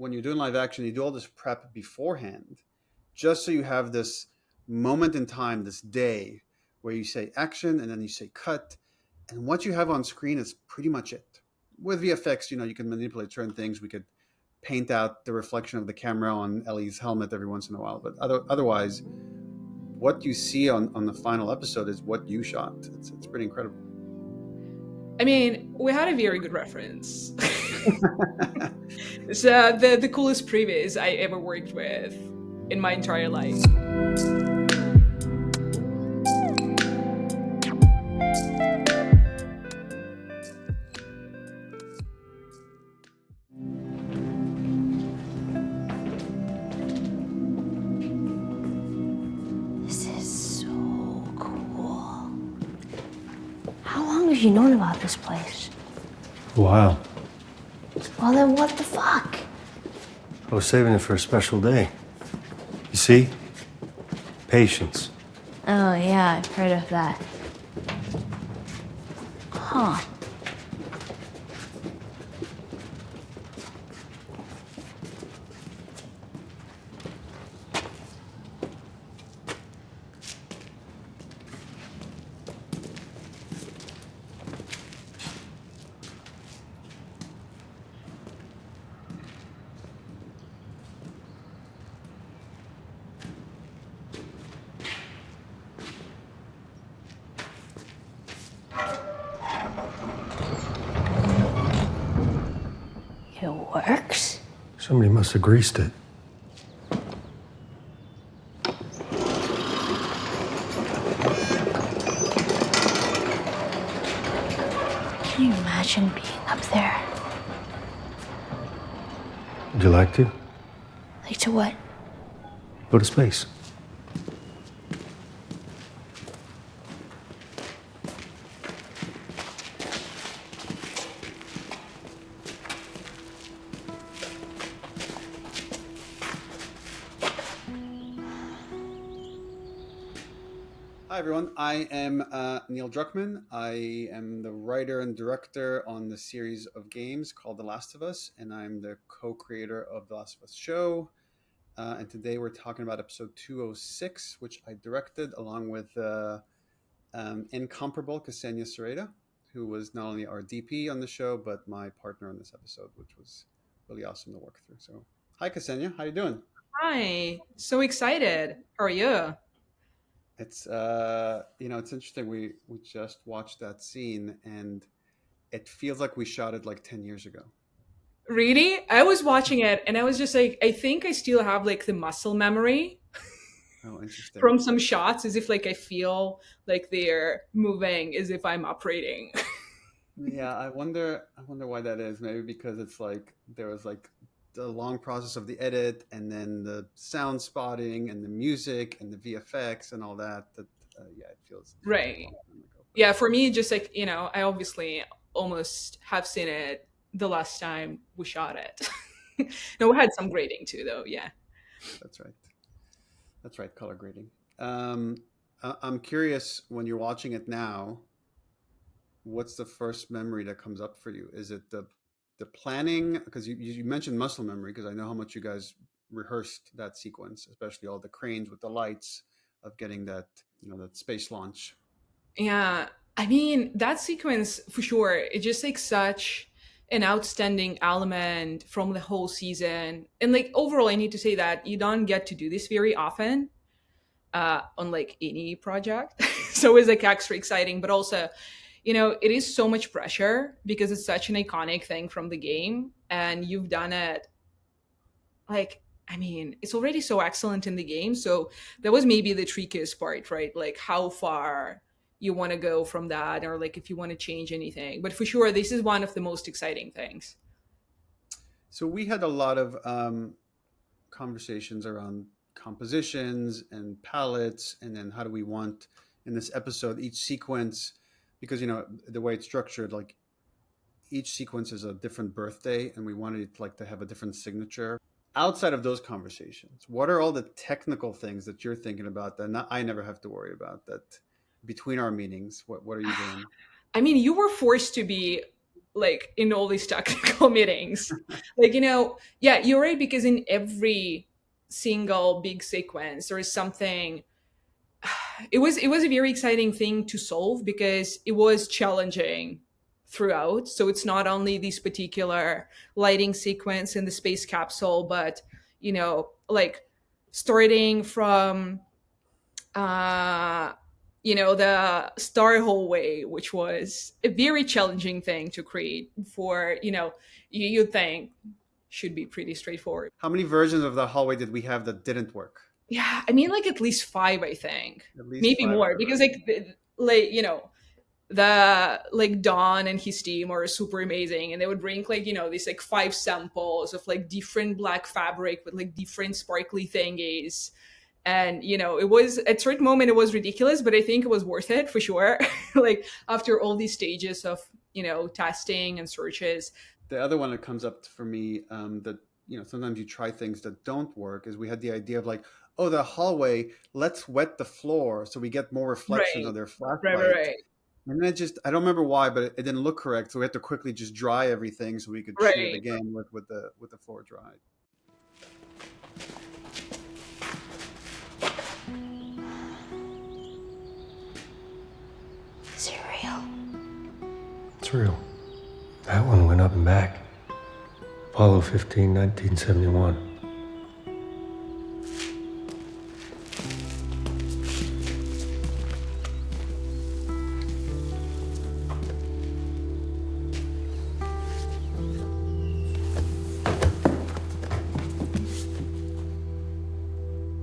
when you're doing live action, you do all this prep beforehand, just so you have this moment in time, this day where you say action and then you say cut, and what you have on screen is pretty much it. With VFX, you can manipulate certain things. We could paint out the reflection of the camera on Ellie's helmet every once in a while, but otherwise, what you see on the final episode is what you shot. It's pretty incredible. I mean, we had a very good reference. It's the coolest previs I ever worked with in my entire life. This is so cool. How long have you known about this place? Wow. Well, then what the fuck? I was saving it for a special day. You see? Patience. Oh, yeah, I've heard of that. Huh. It works? Somebody must have greased it. Can you imagine being up there? Would you like to? Like to what? Go to space. Hi, everyone. I am Neil Druckmann. I am the writer and director on the series of games called The Last of Us, and I'm the co-creator of The Last of Us show. And today we're talking about episode 206, which I directed along with incomparable Ksenia Sereda, who was not only our DP on the show, but my partner on this episode, which was really awesome to work through. So, hi, Ksenia. How you doing? Hi, so excited. How are you? It's it's interesting. We just watched that scene, and it feels like we shot it like 10 years ago. Really? I was watching it and I was just like, I think I still have like the muscle memory Oh, interesting. from some shots, as if like I feel like they're moving as if I'm operating. Yeah, I wonder why that is. Maybe because it's like there was like the long process of the edit, and then the sound spotting, and the music, and the VFX, and all that. That yeah, it feels like a Right. long time ago. But Yeah, for me, just like, I obviously almost have seen it the last time we shot it. No, we had some grading too, though. Yeah. that's right. That's right. Color grading. I'm curious, when you're watching it now, what's the first memory that comes up for you? Is it the planning? Because you mentioned muscle memory, because I know how much you guys rehearsed that sequence, especially all the cranes with the lights of getting that that space launch. Yeah. I mean, that sequence for sure, it's just like such an outstanding element from the whole season. And like overall, I need to say that you don't get to do this very often on like any project. So it's like extra exciting, but also, it is so much pressure because it's such an iconic thing from the game. And you've done it like, I mean, it's already so excellent in the game. So that was maybe the trickiest part, right? Like how far you want to go from that, or like if you want to change anything. But for sure, this is one of the most exciting things. So we had a lot of conversations around compositions and palettes, and then how do we want in this episode each sequence, because the way it's structured, like each sequence is a different birthday, and we wanted it like to have a different signature. Outside of those conversations, what are all the technical things that you're thinking about that I never have to worry about, that between our meetings, what are you doing? I mean, you were forced to be like in all these technical meetings. Like, yeah, you're right, because in every single big sequence there is something. It was a very exciting thing to solve because it was challenging throughout. So it's not only this particular lighting sequence in the space capsule, but like starting from uh the star hallway, which was a very challenging thing to create for you'd think should be pretty straightforward. How many versions of the hallway did we have that didn't work? Yeah, I mean, like at least five, I think, At least maybe five, I more, because remember. like the like Don and his team are super amazing, and they would bring like these like five samples of like different black fabric with like different sparkly thingies. And it was at certain moment it was ridiculous, but I think it was worth it for sure. Like after all these stages of testing and searches. The other one that comes up for me, that sometimes you try things that don't work, is we had the idea of like, oh, the hallway, let's wet the floor so we get more reflection Right, of their right, right, flashlight. right, And then I don't remember why, but it didn't look correct, so we had to quickly just dry everything so we could shoot it right. again with the floor dried. Is it real? It's real. That one went up and back. Apollo 15, 1971.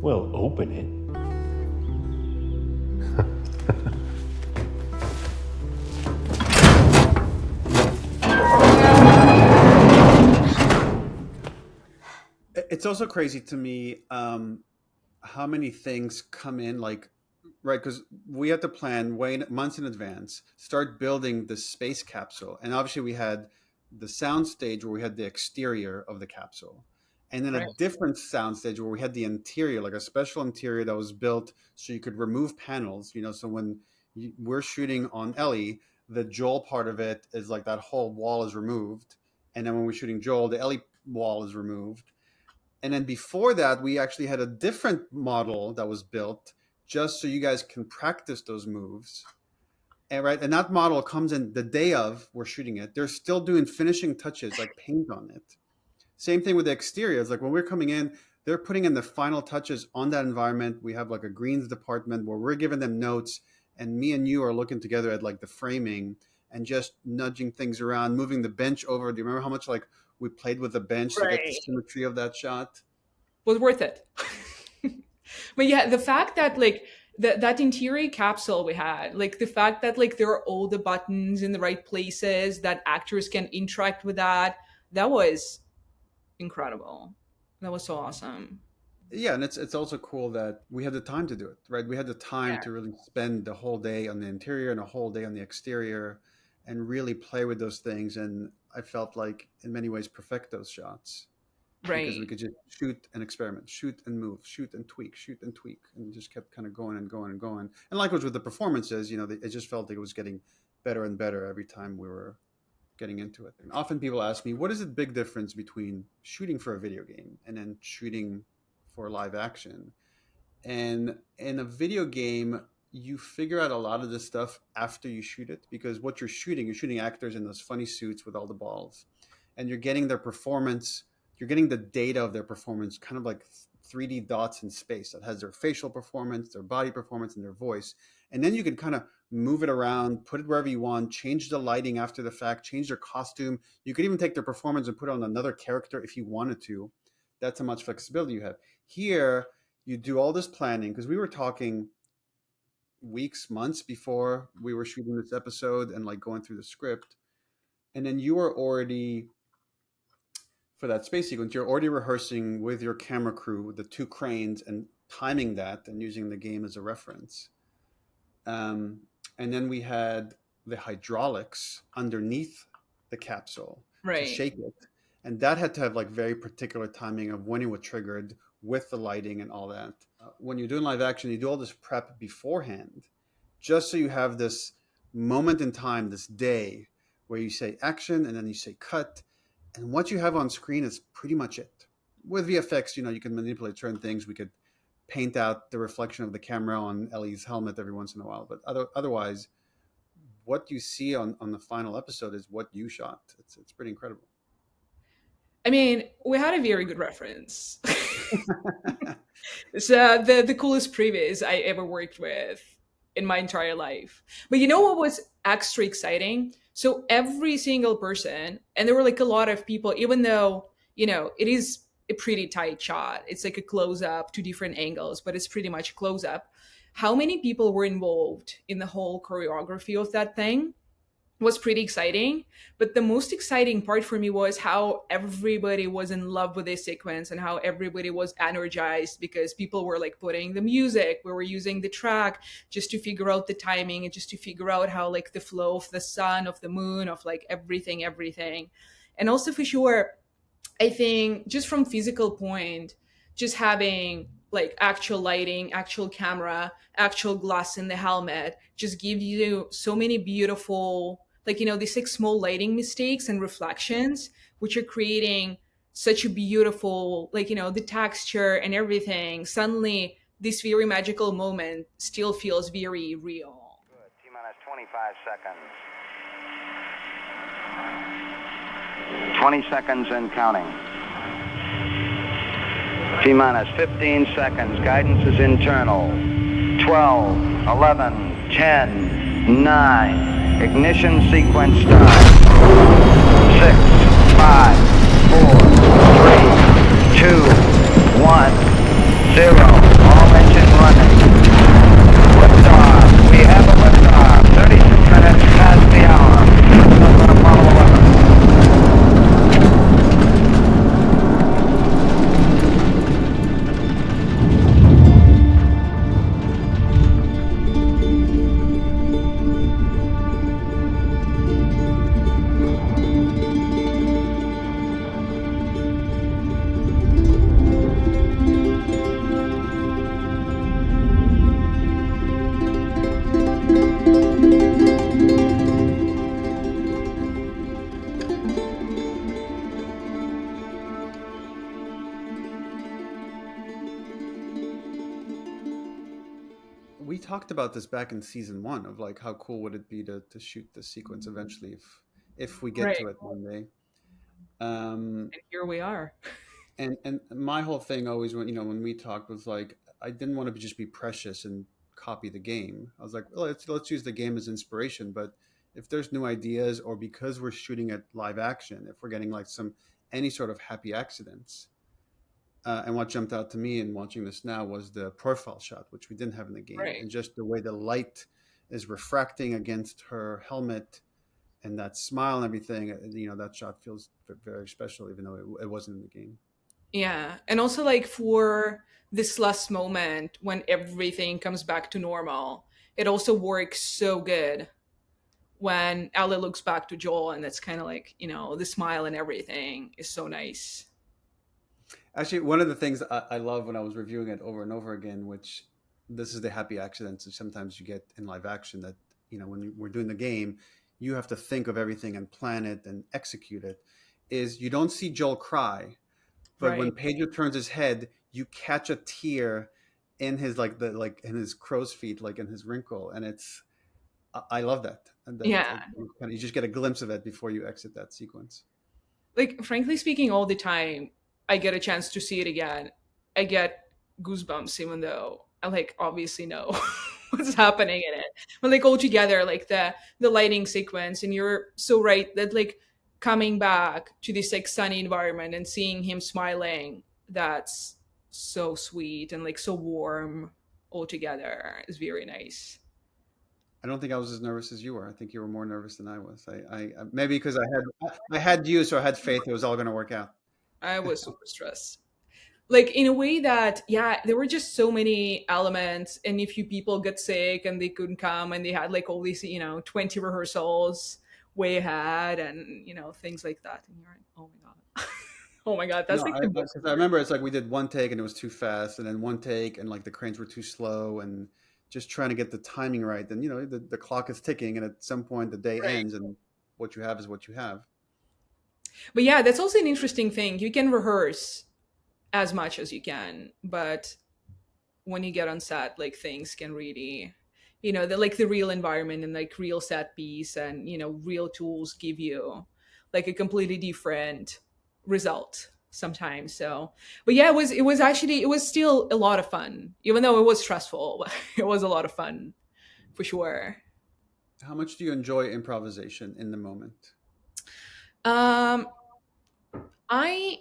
Well, open it. It's also crazy to me, how many things come in, like, right, because we had to plan way months in advance, start building the space capsule, and obviously we had the sound stage where we had the exterior of the capsule, and then a Right. different sound stage where we had the interior, like a special interior that was built so you could remove panels. So when we're shooting on Ellie, the Joel part of it is like that whole wall is removed, and then when we're shooting Joel, the Ellie wall is removed. And then before that, we actually had a different model that was built just so you guys can practice those moves. And that model comes in the day of we're shooting it. They're still doing finishing touches like paint on it. Same thing with the exteriors. Like when we're coming in, they're putting in the final touches on that environment. We have like a greens department where we're giving them notes, and me and you are looking together at like the framing and just nudging things around, moving the bench over. Do you remember how much like we played with the bench to get the Right. symmetry of that shot? Was worth it. But yeah, the fact that like that interior capsule we had, like the fact that like there are all the buttons in the right places, that actors can interact with that was incredible. That was so awesome. Yeah, and it's also cool that we had the time to do it, right? We had the time Yeah. to really spend the whole day on the interior and a whole day on the exterior and really play with those things. And I felt like in many ways perfect those shots because we Right. could just shoot and experiment, shoot and move, shoot and tweak, and just kept kind of going and going and going. And likewise with the performances, it just felt like it was getting better and better every time we were getting into it. And often people ask me, what is the big difference between shooting for a video game and then shooting for live action? And in a video game, you figure out a lot of this stuff after you shoot it because what you're shooting actors in those funny suits with all the balls, and you're getting their performance, you're getting the data of their performance, kind of like 3D dots in space that has their facial performance, their body performance, and their voice. And then you can kind of move it around, put it wherever you want, change the lighting after the fact, change their costume. You could even take their performance and put it on another character if you wanted to. That's how much flexibility you have. Here, you do all this planning because we were talking weeks, months before we were shooting this episode and like going through the script. And then you were already, for that space sequence, you're already rehearsing with your camera crew with the two cranes and timing that and using the game as a reference. Um, and then we had the hydraulics underneath the capsule to Right. shake it. And that had to have like very particular timing of when it was triggered with the lighting and all that. When you're doing live action, you do all this prep beforehand just so you have this moment in time, this day where you say action and then you say cut, and what you have on screen is pretty much it. With VFX, you can manipulate certain things. We could paint out the reflection of the camera on Ellie's helmet every once in a while, but otherwise, what you see on the final episode is what you shot. It's pretty incredible. I mean, we had a very good reference. It's the coolest previs I ever worked with in my entire life. But you know what was extra exciting? So every single person, and there were like a lot of people, even though, it is a pretty tight shot. It's like a close up, two different angles, but it's pretty much close up. How many people were involved in the whole choreography of that thing was pretty exciting. But the most exciting part for me was how everybody was in love with this sequence and how everybody was energized because people were like putting the music, we were using the track just to figure out the timing and just to figure out how like the flow of the sun, of the moon, of like everything. And also for sure, I think just from physical point, just having like actual lighting, actual camera, actual glass in the helmet just give you so many beautiful, like, these like small lighting mistakes and reflections, which are creating such a beautiful, like, the texture and everything. Suddenly, this very magical moment still feels very real. Good. T-minus 25 seconds. 20 seconds and counting. T-minus 15 seconds. Guidance is internal. 12, 11, 10, 9. Ignition sequence start. 6, 5, 4, 3, 2, 1, 0. All engine running. Liftoff. We have a liftoff. 32 minutes past the hour. Liftoff on Apollo 11. We talked about this back in season one of like how cool would it be to shoot this sequence eventually if we get Right. to it one day. Um, And here we are. and my whole thing always when we talked was like I didn't want to just be precious and copy the game. I was like, well, let's use the game as inspiration, but if there's new ideas or because we're shooting at live action, if we're getting like some any sort of happy accidents, and what jumped out to me in watching this now was the profile shot, which we didn't have in the game, Right. and just the way the light is refracting against her helmet and that smile and everything. That shot feels very special, even though it wasn't in the game. Yeah. And also, like, for this last moment when everything comes back to normal, it also works so good when Ellie looks back to Joel and it's kind of like, the smile and everything is so nice. Actually, one of the things I love when I was reviewing it over and over again, which this is the happy accidents that sometimes you get in live action that, when we're doing the game, you have to think of everything and plan it and execute it, is you don't see Joel cry, but when Right. Pedro turns his head, you catch a tear in his in his crow's feet, like in his wrinkle, and I love that. And that Yeah. you just get a glimpse of it before you exit that sequence. Like, frankly speaking, all the time I get a chance to see it again, I get goosebumps, even though I like obviously know what's happening in it. But like all together, like the lighting sequence, and you're so right that like coming back to this like sunny environment and seeing him smiling, that's so sweet and like so warm all together is very nice. I don't think I was as nervous as you were. I think you were more nervous than I was. I maybe because I had you, so I had faith it was all going to work out. I was super stressed. Like in a way that, yeah, there were just so many elements, and if few people got sick and they couldn't come, and they had like all these 20 rehearsals way ahead, and things like that, and you're like, oh my god. Oh my god, that's No, like the best 'cause I part. remember it's like we did one take and it was too fast, and then one take and like the cranes were too slow, and just trying to get the timing right. Then the clock is ticking, and at some point the day Right. ends, and what you have is what you have. But yeah, that's also an interesting thing. You can rehearse as much as you can, but when you get on set, like things can really, the real environment and like real set piece and real tools give you like a completely different result sometimes. So, but yeah, it was still a lot of fun, even though it was stressful. It was a lot of fun for sure. How much do you enjoy improvisation in the moment? Um, I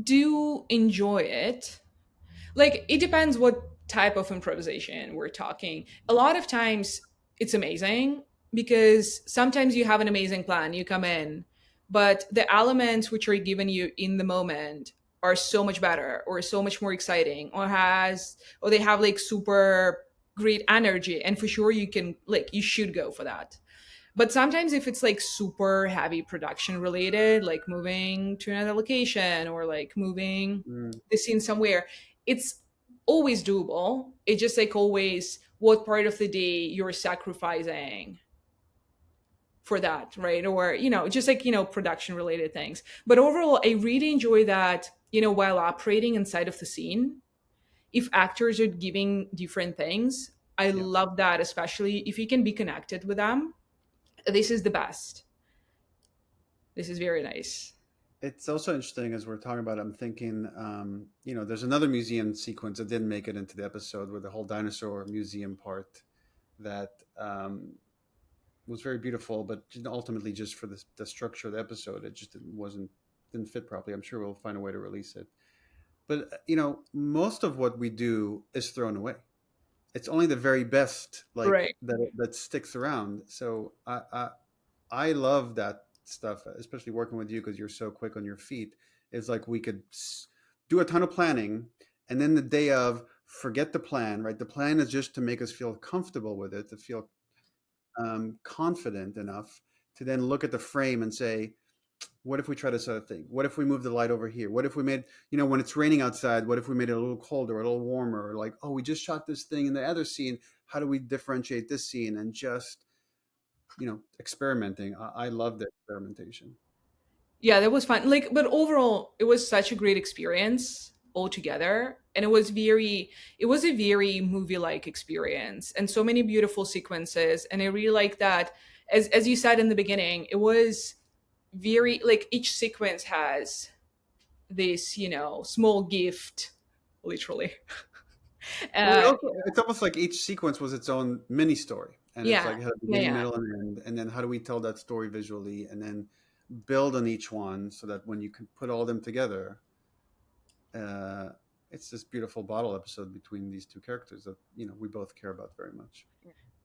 do enjoy it. Like it depends what type of improvisation we're talking. A lot of times it's amazing because sometimes you have an amazing plan, you come in, but the elements which are given you in the moment are so much better or so much more exciting or they have like super great energy, and for sure you can like you should go for that. But sometimes if it's like super heavy production related, like moving to another location or like moving Mm, the scene somewhere, it's always doable. It's just like always what part of the day you're sacrificing for that, right? Or, just like, production related things. But overall, I really enjoy that, while operating inside of the scene, if actors are giving different things, I yeah. love that, especially if you can be connected with them. This is the best. This is very nice. It's also interesting as we're talking about. I'm thinking, there's another museum sequence that didn't make it into the episode with the whole dinosaur museum part that was very beautiful, but ultimately just for the structure of the episode, it just didn't fit properly. I'm sure we'll find a way to release it. But most of what we do is thrown away. It's only the very best like Right. that sticks around. So I love that stuff, especially working with you because you're so quick on your feet. It's like we could do a ton of planning, and then the day of forget the plan. Right, the plan is just to make us feel comfortable with it, to feel confident enough to then look at the frame and say, what if we try this other thing? What if we move the light over here? What if we made, when it's raining outside, what if we made it a little colder, a little warmer? Or like, oh, we just shot this thing in the other scene. How do we differentiate this scene? And just, experimenting. I love the experimentation. Yeah, that was fun. Like, but overall, it was such a great experience altogether. And it was a very movie like experience and so many beautiful sequences. And I really like that. As you said in the beginning, it was very like each sequence has this, small gift, literally. Well, Uh, it's almost like each sequence was its own mini story. And it's yeah, like had a yeah, beginning, yeah. middle, and end. And then how do we tell that story visually? And then build on each one so that when you can put all of them together, uh, it's this beautiful bottle episode between these two characters that we both care about very much.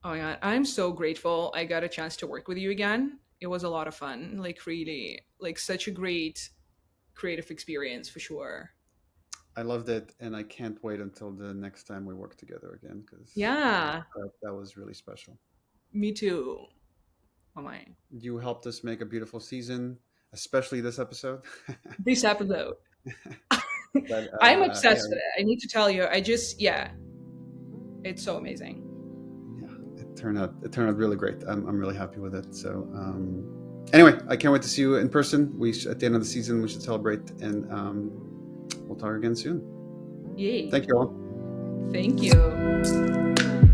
Oh my god, I'm so grateful I got a chance to work with you again. It was a lot of fun. Like really, like such a great creative experience for sure. I loved it, and I can't wait until the next time we work together again because Yeah, that was really special. me too. Oh my. You helped us make a beautiful season, especially this episode. This episode. But I'm yeah, obsessed with it. I need to tell you. Yeah, it's so amazing. yeah, it turned out really great. I'm really happy with it. So anyway, I can't wait to see you in person. At the end of the season we should celebrate, and we'll talk again soon. Yay. Thank you all. Thank you.